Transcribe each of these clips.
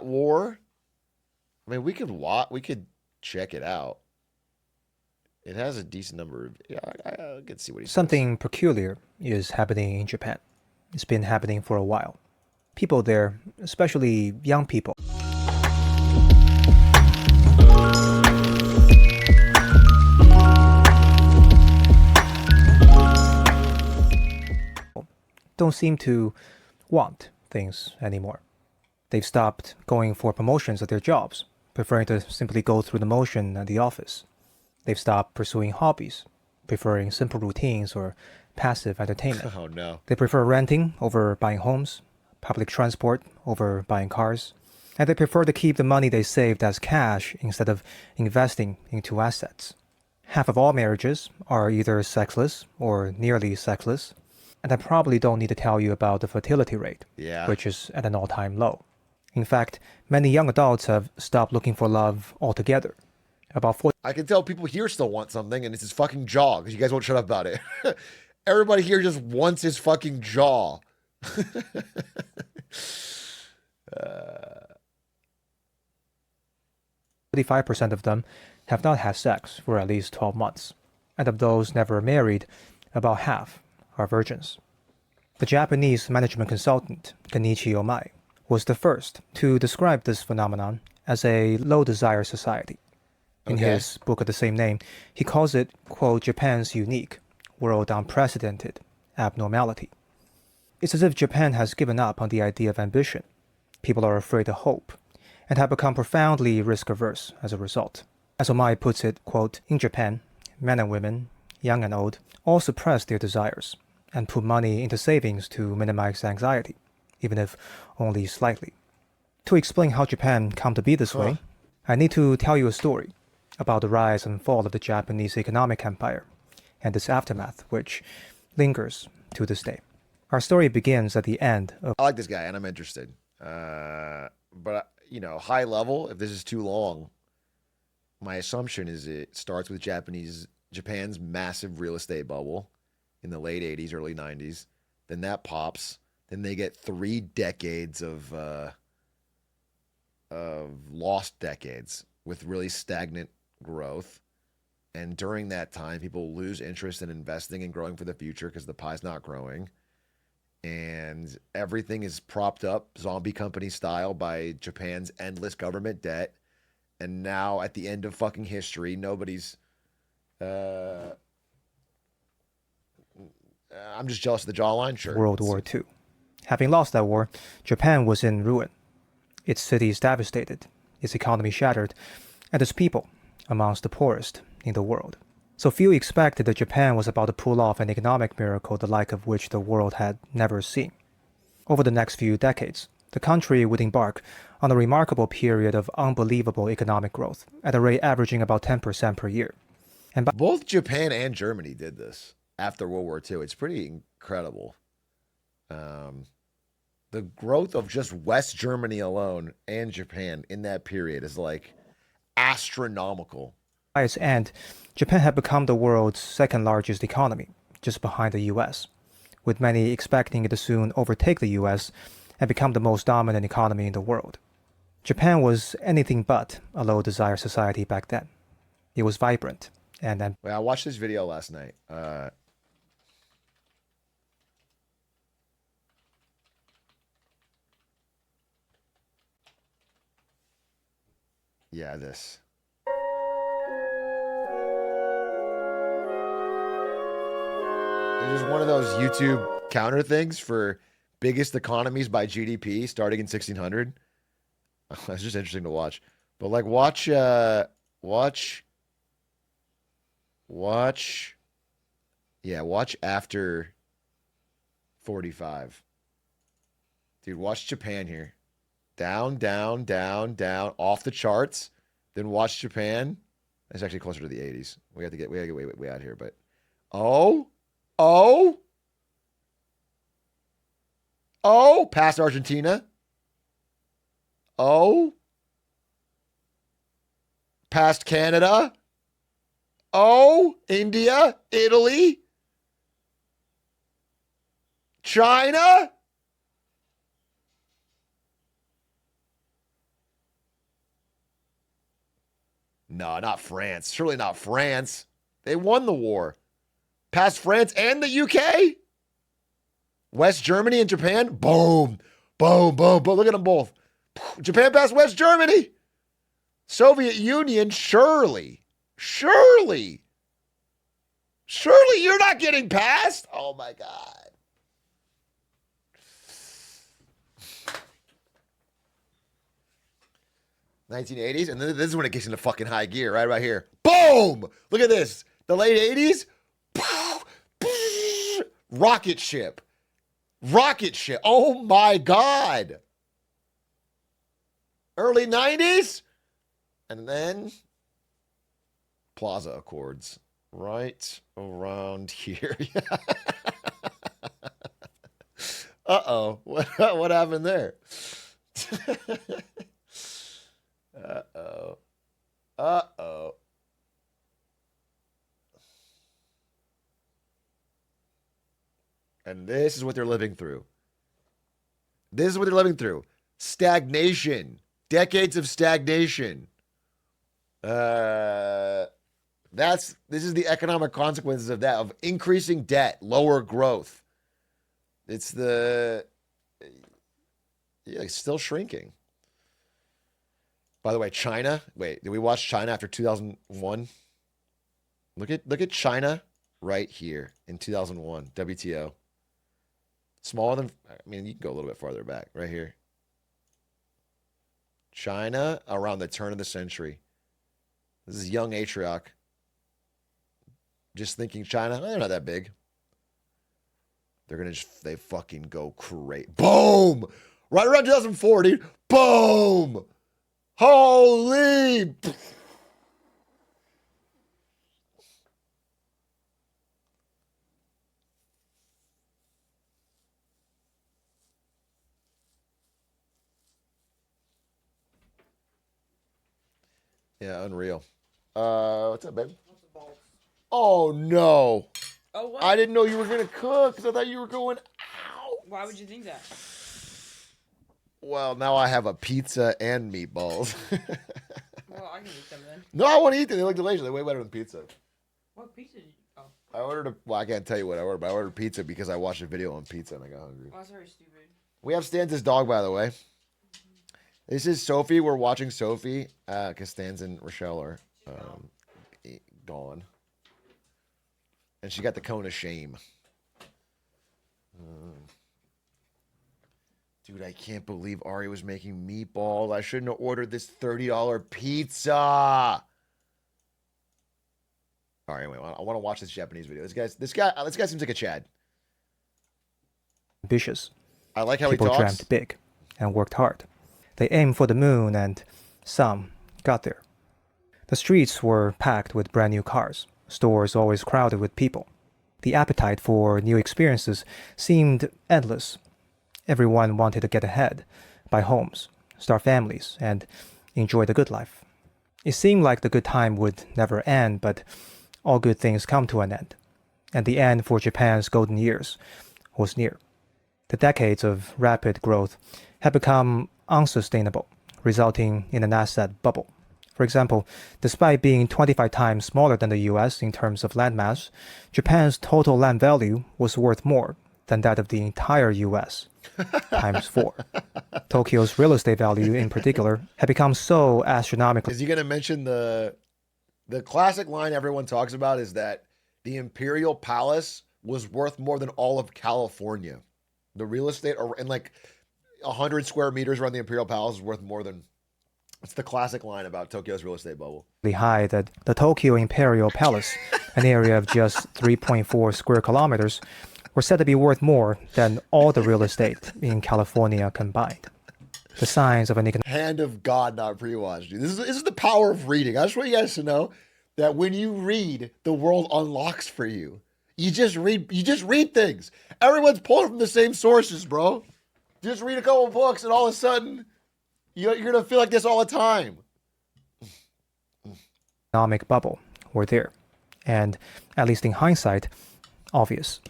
that war, I mean, we could check it out. It has a decent number of. Yeah, I can see what he says. Something peculiar is happening in Japan. It's been happening for a while. People there, especially young people, don't seem to want things anymore. They've stopped going for promotions at their jobs, preferring to simply go through the motion at the office. They've stopped pursuing hobbies, preferring simple routines or passive entertainment. Oh no. They prefer renting over buying homes, public transport over buying cars, and they prefer to keep the money they saved as cash instead of investing into assets. Half of all marriages are either sexless or nearly sexless, and I probably don't need to tell you about the fertility rate, Yeah. which is at an all-time low. In fact, many young adults have stopped looking for love altogether. About 40 I can tell people here still want something, and it's his fucking jaw because you guys won't shut up about it. Everybody here just wants his fucking jaw. uh, 45% of them have not had sex for at least 12 months, and of those never married, about half are virgins. The Japanese management consultant Kenichi Omai was the first to describe this phenomenon as a low desire society. In okay. his book of the same name, he calls it, quote, Japan's unique, world unprecedented abnormality. It's as if Japan has given up on the idea of ambition. People are afraid of hope and have become profoundly risk averse as a result. As Omai puts it, quote, in Japan, men and women, young and old, all suppress their desires and put money into savings to minimize anxiety, even if only slightly. To explain how Japan come to be this Huh. way, I need to tell you a story about the rise and fall of the Japanese economic empire and its aftermath, which lingers to this day. Our story begins at the end of I like this guy, and I'm interested. But high level. If this is too long, my assumption is it starts with Japan's massive real estate bubble in the late '80s, early '90s. Then that pops. Then they get 3 decades of lost decades with really stagnant growth. And during that time, people lose interest in investing and growing for the future because the pie's not growing. And everything is propped up zombie company style by Japan's endless government debt. And now at the end of fucking history, nobody's. Uh, I'm just jealous of the jawline. Sure, World let's War see. II. Having lost that war, Japan was in ruin. Its cities devastated, its economy shattered, and its people amongst the poorest in the world. So few expected that Japan was about to pull off an economic miracle the like of which the world had never seen. Over the next few decades, the country would embark on a remarkable period of unbelievable economic growth at a rate averaging about 10% per year. And by Both Japan and Germany did this after World War II. It's pretty incredible. Um, the growth of just West Germany alone and Japan in that period is like astronomical. its end, Japan had become the world's second largest economy, just behind the US, with many expecting it to soon overtake the US and become the most dominant economy in the world. Japan was anything but a low desire society back then. It was vibrant and Wait, I watched this video last night. Yeah, this. It's just one of those YouTube counter things for biggest economies by GDP starting in 1600. It's just interesting to watch. But like watch watch yeah, watch after 45. Dude, watch Japan here. Down, down, down, down, off the charts. Then watch Japan. It's actually closer to the 80s. We gotta get way out here, but oh, oh, oh, past Argentina. Oh, past Canada. Oh, India, Italy, China. No, not France. Surely not France. They won the war. Past France and the UK? West Germany and Japan? Boom. Boom, boom, boom. Look at them both. Japan passed West Germany. Soviet Union, surely. Surely you're not getting past. Oh my God. '80s, and then this is when it gets into fucking high gear, right about here. Boom! Look at this. The late '80s. Rocket ship. Rocket ship. Oh my God. Early '90s. And then Plaza Accords. Right around here. Uh-oh. What happened there? Uh-oh. Uh-oh. And this is what they're living through. This is what they're living through. Stagnation. Decades of stagnation. This is the economic consequences of that, of increasing debt, lower growth. It's still shrinking. By the way, China. Wait, did we watch China after 2001? Look at China right here in 2001, WTO. Smaller than, I mean, you can go a little bit farther back, right here. China around the turn of the century. This is young Atrioc. Just thinking China, they're not that big. They're going to they fucking go crazy. Boom! Right around 2004, dude. Boom! Holy! Yeah, unreal. What's up, baby? Oh no! Oh, what? I didn't know you were gonna cook because I thought you were going out. Why would you think that? Well, now I have a pizza and meatballs. Well, I can eat them then. No, I want to eat them. They look delicious. They're way better than pizza. What pizza did you... Oh. I ordered well, I can't tell you what I ordered, but I ordered pizza because I watched a video on pizza and I got hungry. Well, that's very stupid. We have Stan's dog, by the way. This is Sophie. We're watching Sophie because Stans and Rochelle are gone. And she got the cone of shame. Dude, I can't believe Ari was making meatballs. I shouldn't have ordered this $30 pizza. All right, anyway, I want to watch this Japanese video. This guy seems like a Chad. Ambitious. I like how People he talks. dreamt big and worked hard. They aimed for the moon and some got there. The streets were packed with brand new cars, stores always crowded with people. The appetite for new experiences seemed endless. Everyone wanted to get ahead, buy homes, start families, and enjoy the good life. It seemed like the good time would never end, but all good things come to an end. And the end for Japan's golden years was near. The decades of rapid growth had become unsustainable, resulting in an asset bubble. For example, despite being 25 times smaller than the US in terms of landmass, Japan's total land value was worth more than that of the entire US, times 4. Tokyo's real estate value, in particular, had become so astronomical. Is he going to mention the classic line everyone talks about is that the Imperial Palace was worth more than all of California. The real estate, and like 100 square meters around the Imperial Palace is worth more than... It's the classic line about Tokyo's real estate bubble. High that the Tokyo Imperial Palace, an area of just 3.4 square kilometers, were said to be worth more than all the real estate in California combined. The signs of an economic... Hand of God, not pre-watched. This is the power of reading. I just want you guys to know that when you read, the world unlocks for you. You just read things. Everyone's pulling from the same sources, bro. Just read a couple books and all of a sudden, you're going to feel like this all the time. Economic bubble were there. And, at least in hindsight, obvious.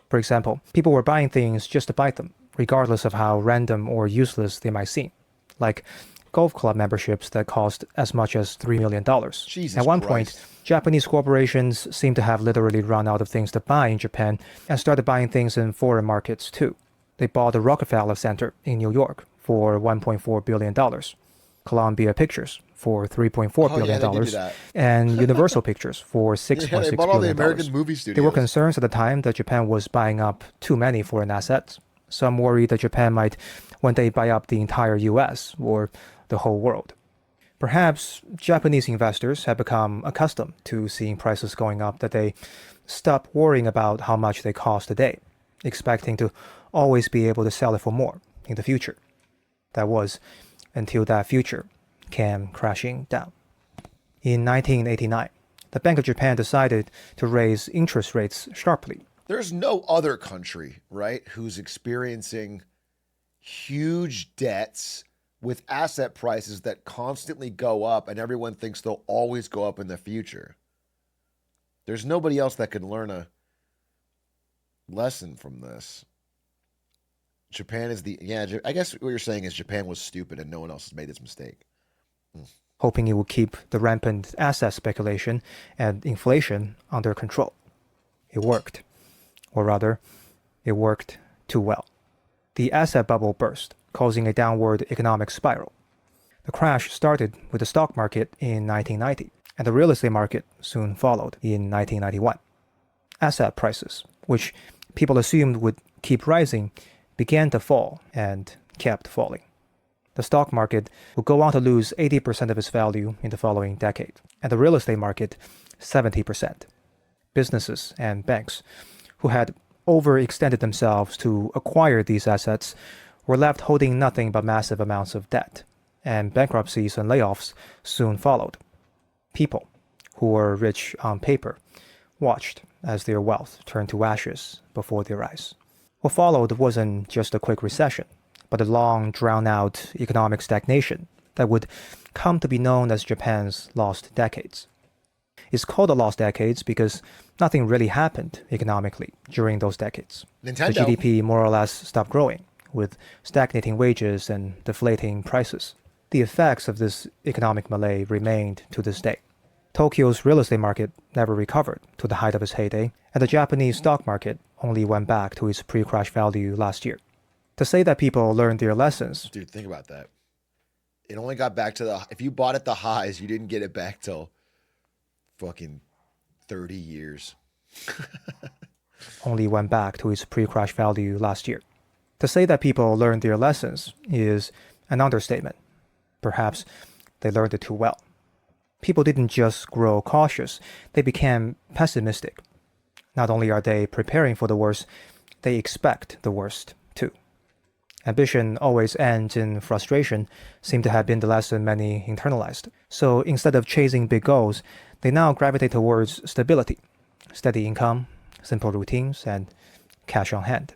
For example, people were buying things just to buy them, regardless of how random or useless they might seem. Like golf club memberships that cost as much as $3 million. Jesus At one point, Christ. Japanese corporations seem to have literally run out of things to buy in Japan and started buying things in foreign markets too. They bought the Rockefeller Center in New York for $1.4 billion, Columbia Pictures for $3.4 Oh yeah, billion, they do that. and Universal Pictures for Yeah, they $6.6 bought all the billion. American movie There were studios. concerns at the time that Japan was buying up too many foreign assets. Some worried that Japan might one day buy up the entire US or the whole world. Perhaps Japanese investors have become accustomed to seeing prices going up that they stop worrying about how much they cost today, expecting to always be able to sell it for more in the future. That was until that future came crashing down. In 1989, the Bank of Japan decided to raise interest rates sharply. There's no other country, right, who's experiencing huge debts with asset prices that constantly go up and everyone thinks they'll always go up in the future. There's nobody else that can learn a lesson from this. Japan is I guess what you're saying is Japan was stupid and no one else has made this mistake. Hoping it would keep the rampant asset speculation and inflation under control. It worked. Or rather, it worked too well. The asset bubble burst, causing a downward economic spiral. The crash started with the stock market in 1990, and the real estate market soon followed in 1991. Asset prices, which people assumed would keep rising, began to fall and kept falling. The stock market would go on to lose 80% of its value in the following decade, and the real estate market 70%. Businesses and banks who had overextended themselves to acquire these assets were left holding nothing but massive amounts of debt, and bankruptcies and layoffs soon followed. People who were rich on paper watched as their wealth turned to ashes before their eyes. What followed wasn't just a quick recession, but a long, drawn-out economic stagnation that would come to be known as Japan's lost decades. It's called the lost decades because nothing really happened economically during those decades. Nintendo. The GDP more or less stopped growing, with stagnating wages and deflating prices. The effects of this economic malaise remained to this day. Tokyo's real estate market never recovered to the height of its heyday, and the Japanese stock market only went back to its pre-crash value last year. To say that people learned their lessons, Dude, think about that. It only got back to if you bought at the highs, you didn't get it back till fucking 30 years. only went back to its pre-crash value last year. To say that people learned their lessons is an understatement. Perhaps they learned it too well. People didn't just grow cautious, they became pessimistic. Not only are they preparing for the worst, they expect the worst too. Ambition always ends in frustration seemed to have been the lesson many internalized. So instead of chasing big goals, they now gravitate towards stability, steady income, simple routines, and cash on hand.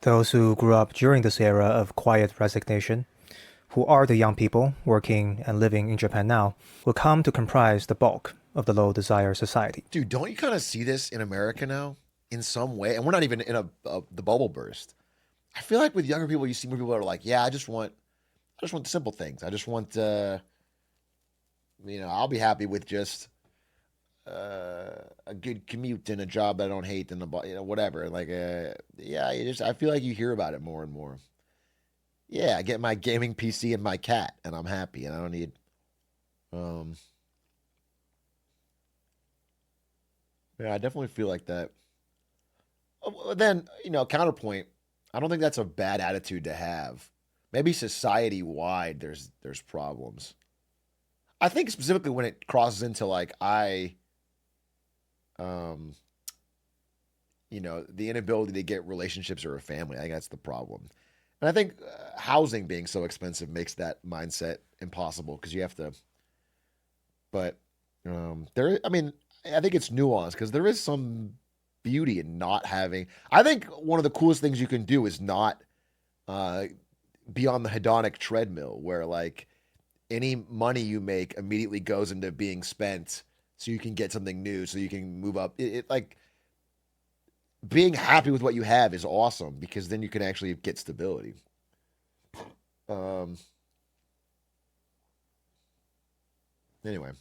Those who grew up during this era of quiet resignation, who are the young people working and living in Japan now, will come to comprise the bulk of the low desire society. Dude, don't you kind of see this in America now in some way? And we're not even in the bubble burst. I feel like with younger people, you see more people that are like, yeah, I just want the simple things. I just want, I'll be happy with just a good commute and a job that I don't hate and whatever. Like, I feel like you hear about it more and more. Yeah, I get my gaming PC and my cat, and I'm happy, and I don't need. Yeah, I definitely feel like that. Then, counterpoint. I don't think that's a bad attitude to have. Maybe society wide, there's problems. I think specifically when it crosses into the inability to get relationships or a family. I think that's the problem. And I think housing being so expensive makes that mindset impossible because you have to. But I think it's nuanced because there is some beauty in not having. I think one of the coolest things you can do is not be on the hedonic treadmill where like any money you make immediately goes into being spent so you can get something new, so you can move up. Like being happy with what you have is awesome because then you can actually get stability. Anyway,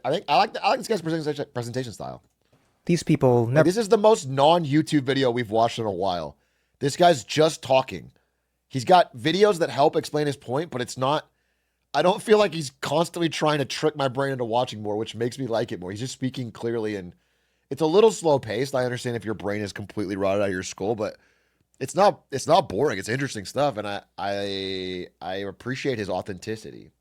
I like this guy's presentation style. These people Like, never this is the most non-YouTube video we've watched in a while. This guy's just talking. He's got videos that help explain his point, but it's not. I don't feel like he's constantly trying to trick my brain into watching more, which makes me like it more. He's just speaking clearly, and it's a little slow paced. I understand if your brain is completely rotted out of your skull, but it's not. It's not boring. It's interesting stuff, and I appreciate his authenticity.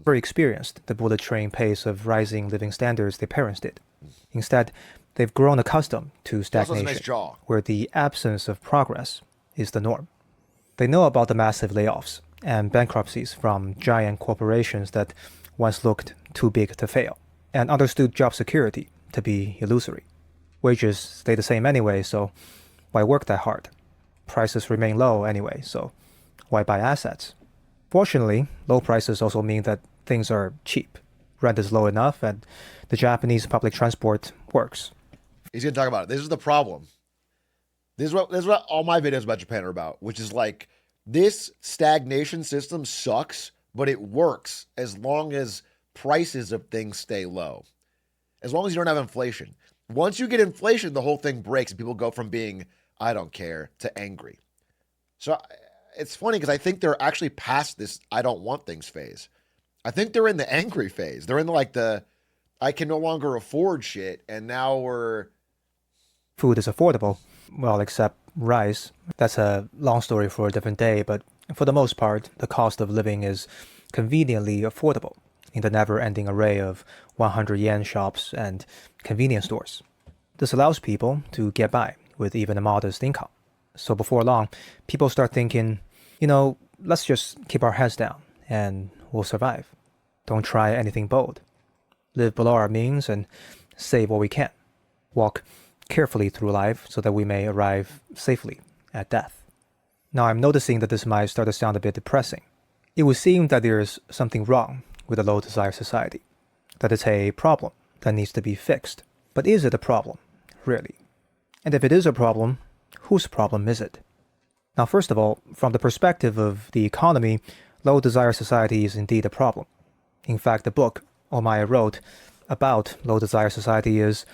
experienced the bullet train pace of rising living standards their parents did. Instead, they've grown accustomed to He also has a stagnation, nice jaw. where the absence of progress is the norm. They know about the massive layoffs and bankruptcies from giant corporations that once looked too big to fail, and understood job security to be illusory. Wages stay the same anyway, so why work that hard? Prices remain low anyway, so why buy assets? Fortunately, low prices also mean that things are cheap. Rent is low enough, and the Japanese public transport works. He's gonna talk about it. This is the problem. This is what all my videos about Japan are about, which is like this stagnation system sucks, but it works as long as prices of things stay low. As long as you don't have inflation. Once you get inflation, the whole thing breaks and people go from being I don't care to angry. So it's funny because I think they're actually past this I don't want things phase. I think they're in the angry phase. They're in like the I can no longer afford shit, and now we're Food is affordable, well, except rice. That's a long story for a different day, but for the most part, the cost of living is conveniently affordable in the never ending array of 100 yen shops and convenience stores. This allows people to get by with even a modest income. So before long, people start thinking, let's just keep our heads down and we'll survive. Don't try anything bold. Live below our means and save what we can. Walk carefully through life so that we may arrive safely at death. Now I'm noticing that this might start to sound a bit depressing. It would seem that there's something wrong with a low desire society, that it's a problem that needs to be fixed. But is it a problem, really? And if it is a problem, whose problem is it? Now, first of all, from the perspective of the economy, low desire society is indeed a problem. In fact, the book Omaya wrote about low desire society is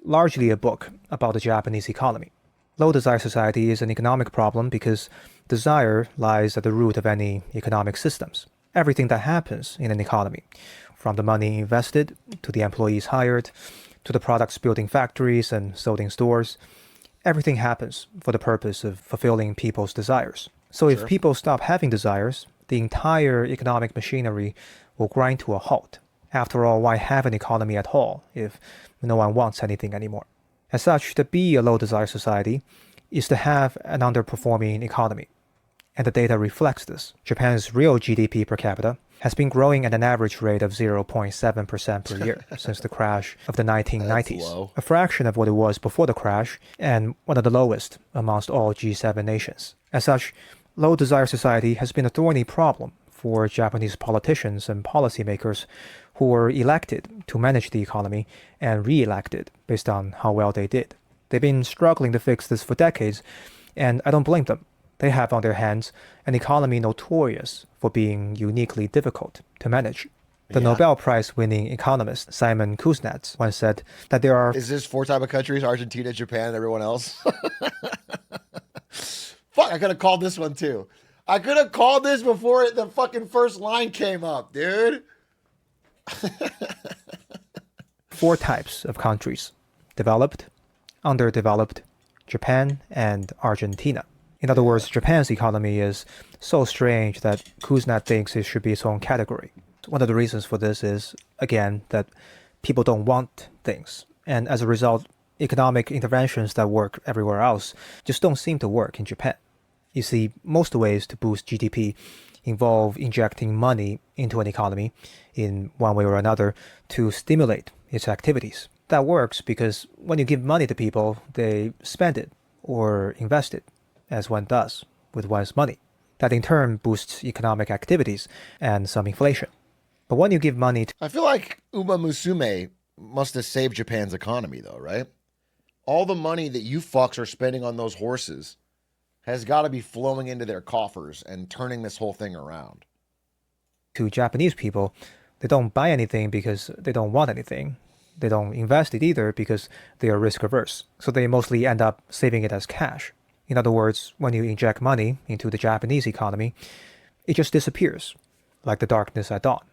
largely a book about the Japanese economy. Low desire society is an economic problem because desire lies at the root of any economic systems. Everything that happens in an economy, from the money invested to the employees hired, to the products built in factories and sold in stores, everything happens for the purpose of fulfilling people's desires. So if Sure. people stop having desires, the entire economic machinery will grind to a halt. After all, why have an economy at all if no one wants anything anymore? As such, to be a low desire society is to have an underperforming economy. And the data reflects this. Japan's real GDP per capita has been growing at an average rate of 0.7% per year since the crash of the 1990s, That's low. a fraction of what it was before the crash, and one of the lowest amongst all G7 nations. As such, low desire society has been a thorny problem for Japanese politicians and policymakers who were elected to manage the economy and re-elected based on how well they did. They've been struggling to fix this for decades, and I don't blame them. They have on their hands an economy notorious for being uniquely difficult to manage. The Yeah. Nobel Prize-winning economist Simon Kuznets once said that there are Is this four type of countries: Argentina, Japan, and everyone else? Fuck, I could have called this one too. I could have called this before the fucking first line came up, dude. four types of countries: developed, underdeveloped, Japan, and Argentina. In other words, Japan's economy is so strange that Kuznets thinks it should be its own category. One of the reasons for this is, again, that people don't want things. And as a result, economic interventions that work everywhere else just don't seem to work in Japan. You see, most ways to boost GDP involve injecting money into an economy in one way or another to stimulate its activities. That works because when you give money to people, they spend it or invest it, as one does with one's money. That in turn boosts economic activities and some inflation. But when you give money to I feel like Uma Musume must have saved Japan's economy, though, right? All the money that you fucks are spending on those horses has got to be flowing into their coffers and turning this whole thing around. Japanese people, They don't buy anything because they don't want anything. They don't invest it either because they are risk averse. So they mostly end up saving it as cash. In other words, when you inject money into the Japanese economy, it just disappears, like the darkness at dawn.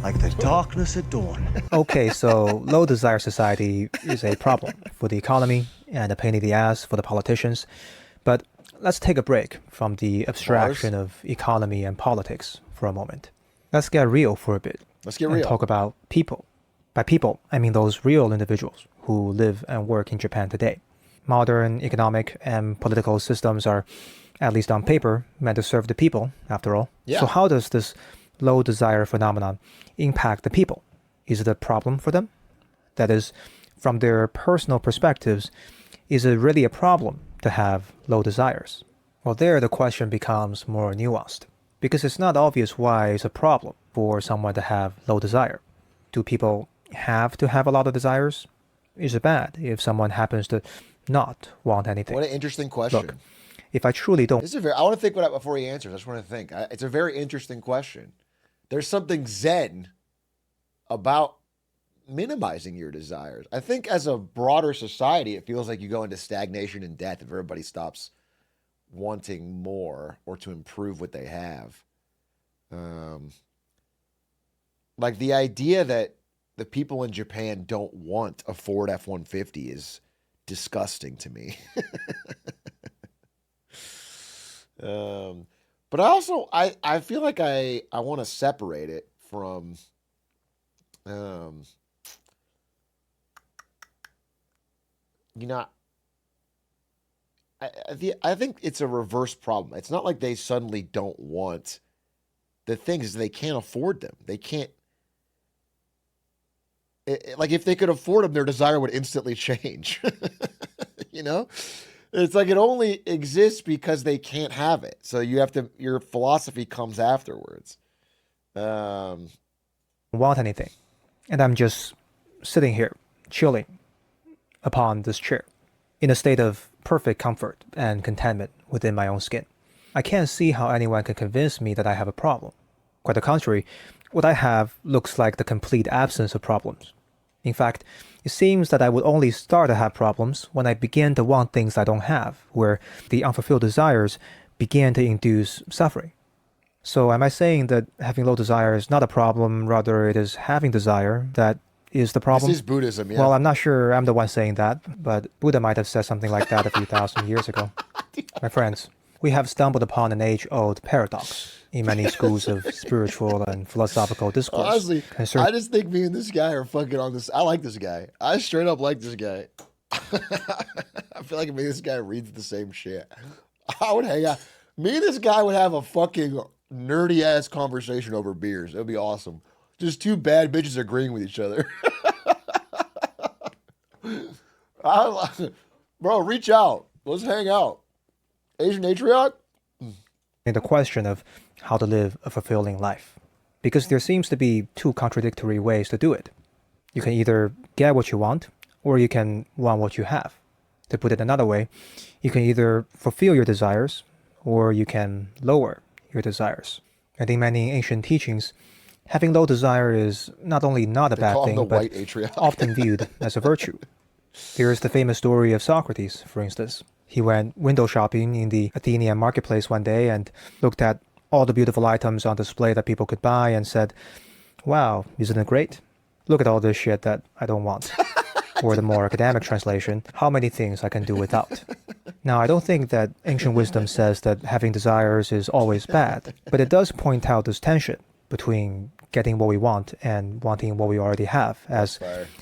Like the darkness at dawn. Okay, so low desire society is a problem for the economy and a pain in the ass for the politicians. But let's take a break from the abstraction of economy and politics for a moment. Let's get real for a bit. Let's get and real. talk about people. By people, I mean those real individuals who live and work in Japan today. Modern economic and political systems are, at least on paper, meant to serve the people, after all. Yeah. So how does this low desire phenomenon impact the people? Is it a problem for them? That is, from their personal perspectives, is it really a problem to have low desires? Well, there the question becomes more nuanced, because it's not obvious why it's a problem for someone to have low desire. Do people have to have a lot of desires? Is it bad if someone happens to not want anything? What an interesting question. Look, if I truly don't... I want to think before he answers. I just want to think. It's a very interesting question. There's something zen about minimizing your desires. I think as a broader society, it feels like you go into stagnation and death if everybody stops wanting more or to improve what they have. Like the idea that the people in Japan don't want a Ford F-150 is disgusting to me. But I feel like I want to separate it from I think it's a reverse problem. It's not like they suddenly don't want the things, they can't afford them. They can't like if they could afford them, their desire would instantly change. You know? It's like it only exists because they can't have it. So your philosophy comes afterwards. want anything. And I'm just sitting here, chilling upon this chair, in a state of perfect comfort and contentment within my own skin. I can't see how anyone can convince me that I have a problem. Quite the contrary, what I have looks like the complete absence of problems. In fact, it seems that I would only start to have problems when I begin to want things I don't have, where the unfulfilled desires begin to induce suffering. So am I saying that having low desire is not a problem, rather it is having desire that is the problem? This is Buddhism, yeah. Well, I'm not sure I'm the one saying that, but Buddha might have said something like that a few thousand years ago. My friends, we have stumbled upon an age-old paradox in many schools of spiritual and philosophical discourse. Honestly, I just think me and this guy are fucking on this. I like this guy. I straight up like this guy. I feel like me and this guy reads the same shit. I would hang out. Me and this guy would have a fucking nerdy ass conversation over beers. It would be awesome. Just two bad bitches agreeing with each other. Bro, reach out. Let's hang out. Asian Atrioc? The question of how to live a fulfilling life. Because there seems to be two contradictory ways to do it. You can either get what you want, or you can want what you have. To put it another way, you can either fulfill your desires, or you can lower your desires. And in many ancient teachings, having low desire is not only not a bad thing, but often viewed as a virtue. There is the famous story of Socrates, for instance. He went window shopping in the Athenian marketplace one day and looked at all the beautiful items on display that people could buy and said, "Wow, isn't it great? Look at all this shit that I don't want." Or the more academic translation, "How many things I can do without." Now, I don't think that ancient wisdom says that having desires is always bad, but it does point out this tension between getting what we want and wanting what we already have as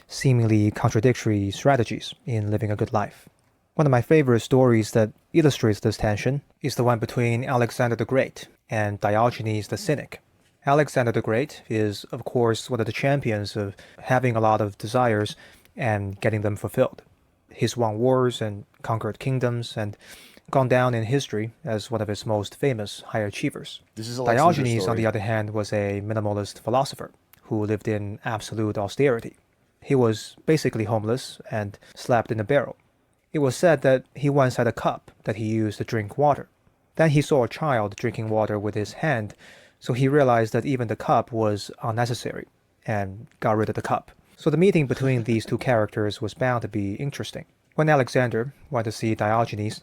seemingly contradictory strategies in living a good life. One of my favorite stories that illustrates this tension is the one between Alexander the Great and Diogenes the Cynic. Alexander the Great is, of course, one of the champions of having a lot of desires and getting them fulfilled. He's won wars and conquered kingdoms and gone down in history as one of its most famous high achievers. Diogenes, on the other hand, was a minimalist philosopher who lived in absolute austerity. He was basically homeless and slept in a barrel. It was said that he once had a cup that he used to drink water. Then he saw a child drinking water with his hand, so he realized that even the cup was unnecessary, and got rid of the cup. So the meeting between these two characters was bound to be interesting. When Alexander went to see Diogenes,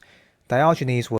Diogenes was